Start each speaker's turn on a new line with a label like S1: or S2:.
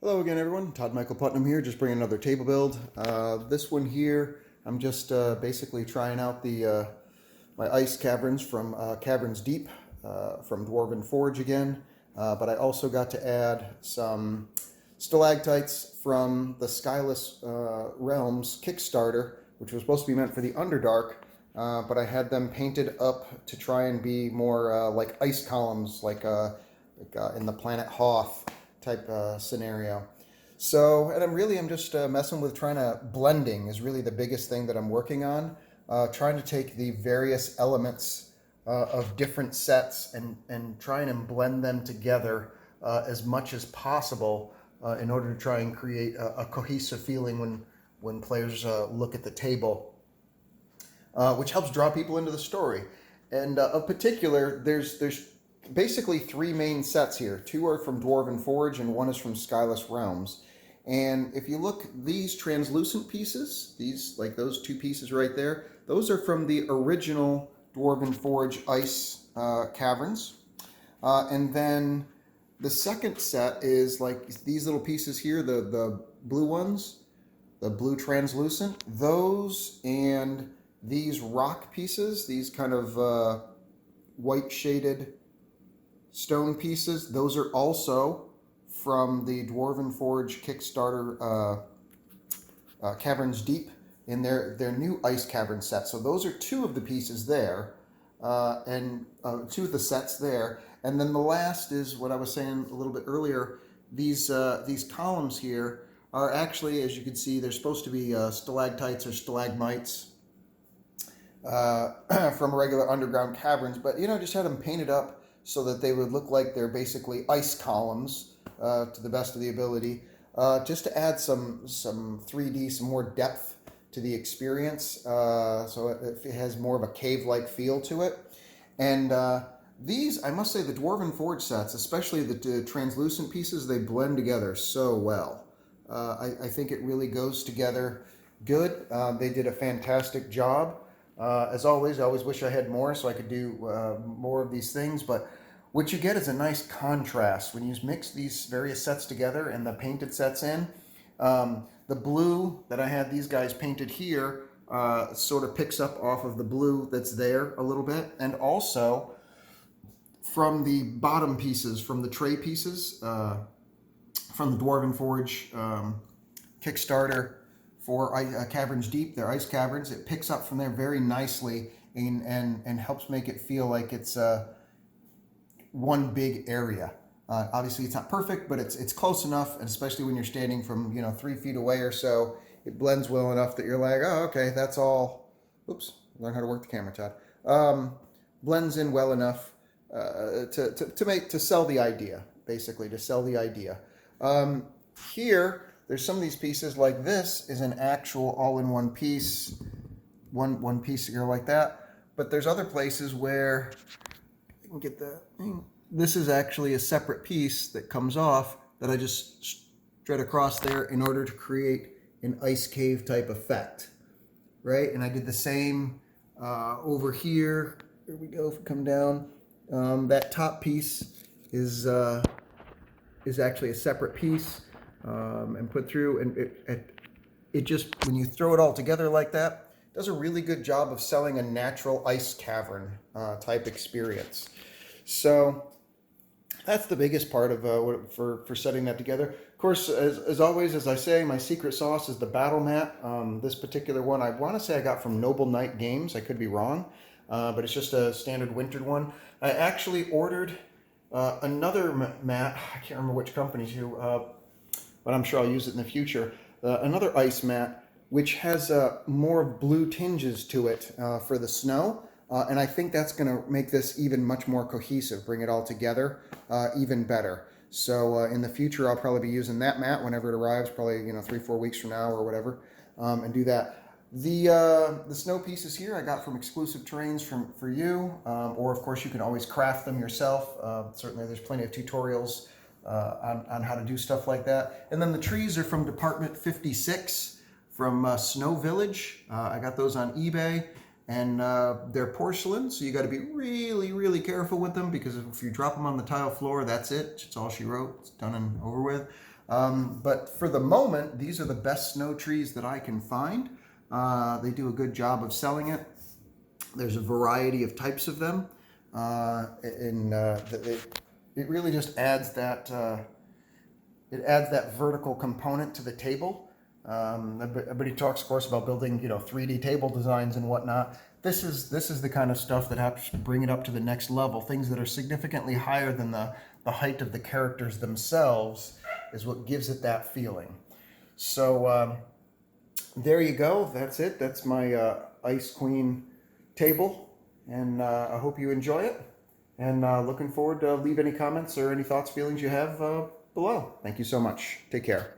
S1: Hello again, everyone. Todd Michael Putnam here, just bringing another table build. This one here, I'm just basically trying out the my ice caverns from Caverns Deep from Dwarven Forge again. But I also got to add some stalactites from the Skyless Realms Kickstarter, which was supposed to be meant for the Underdark. But I had them painted up to try and be more like ice columns, like in the Planet Hoth type scenario. So, and I'm just messing with trying to, blending is really the biggest thing that I'm working on. Trying to take the various elements of different sets and trying and blend them together as much as possible in order to try and create a cohesive feeling when players look at the table, which helps draw people into the story. And of particular, there's basically three main sets here. Two are from Dwarven Forge and one is from Skyless Realms. And if you look, these translucent pieces, these, like those two pieces right there, those are from the original Dwarven Forge ice caverns. And then the second set is like these little pieces here, the blue ones, the blue translucent, those and these rock pieces, these kind of white shaded stone pieces, those are also from the Dwarven Forge Kickstarter Caverns Deep in their new ice cavern set. So those are two of the pieces there, and two of the sets there. And then the last is what I was saying a little bit earlier. These columns here are actually, as you can see, they're supposed to be stalactites or stalagmites from regular underground caverns, but just had them painted up so that they would look like they're basically ice columns to the best of the ability, just to add some 3D, some more depth to the experience, so it has more of a cave-like feel to it. And these, I must say, the Dwarven Forge sets, especially the translucent pieces, they blend together so well. I think it really goes together good. They did a fantastic job. As always, I always wish I had more so I could do more of these things, but what you get is a nice contrast when you mix these various sets together and the painted sets in. The blue that I had these guys painted here sort of picks up off of the blue that's there a little bit, and also from the bottom pieces, from the tray pieces, from the Dwarven Forge Kickstarter for Caverns Deep, their ice caverns. It picks up from there very nicely and helps make it feel like it's one big area. Obviously, it's not perfect, but it's close enough, and especially when you're standing from 3 feet away or so, it blends well enough that you're like, oh, okay, that's all. Oops, learn how to work the camera, Todd. Blends in well enough to sell the idea, basically, to sell the idea. Here, there's some of these pieces, like this is an actual all-in-one piece, one piece here like that. But there's other places where I can get the thing. This is actually a separate piece that comes off that I just straight across there in order to create an ice cave type effect, right? And I did the same over here. Here we go. If we come down, that top piece is actually a separate piece. And put through, and it just, when you throw it all together like that, does a really good job of selling a natural ice cavern type experience. So that's the biggest part of for setting that together. Of course, as always, as I say, my secret sauce is the battle mat. This particular one, I want to say I got from Noble Knight Games. I could be wrong, but it's just a standard wintered one. I actually ordered another mat. I can't remember which company to. But I'm sure I'll use it in the future. Another ice mat, which has more blue tinges to it for the snow. And I think that's going to make this even much more cohesive, bring it all together even better. So in the future, I'll probably be using that mat whenever it arrives, probably 3-4 weeks from now or whatever, and do that. The snow pieces here I got from exclusive terrains for you, or of course you can always craft them yourself. Certainly there's plenty of tutorials on how to do stuff like that. And then the trees are from Department 56 from Snow Village. I got those on eBay, and they're porcelain, so you got to be really, really careful with them, because if you drop them on the tile floor, that's it. It's all she wrote. It's done and over with. But for the moment, these are the best snow trees that I can find. They do a good job of selling it. There's a variety of types of them, it really just adds that vertical component to the table. Everybody talks, of course, about building 3D table designs and whatnot. This is the kind of stuff that helps bring it up to the next level. Things that are significantly higher than the height of the characters themselves is what gives it that feeling. So there you go. That's it. That's my Ice Queen table, and I hope you enjoy it. And looking forward to leave any comments or any thoughts, feelings you have below. Thank you so much. Take care.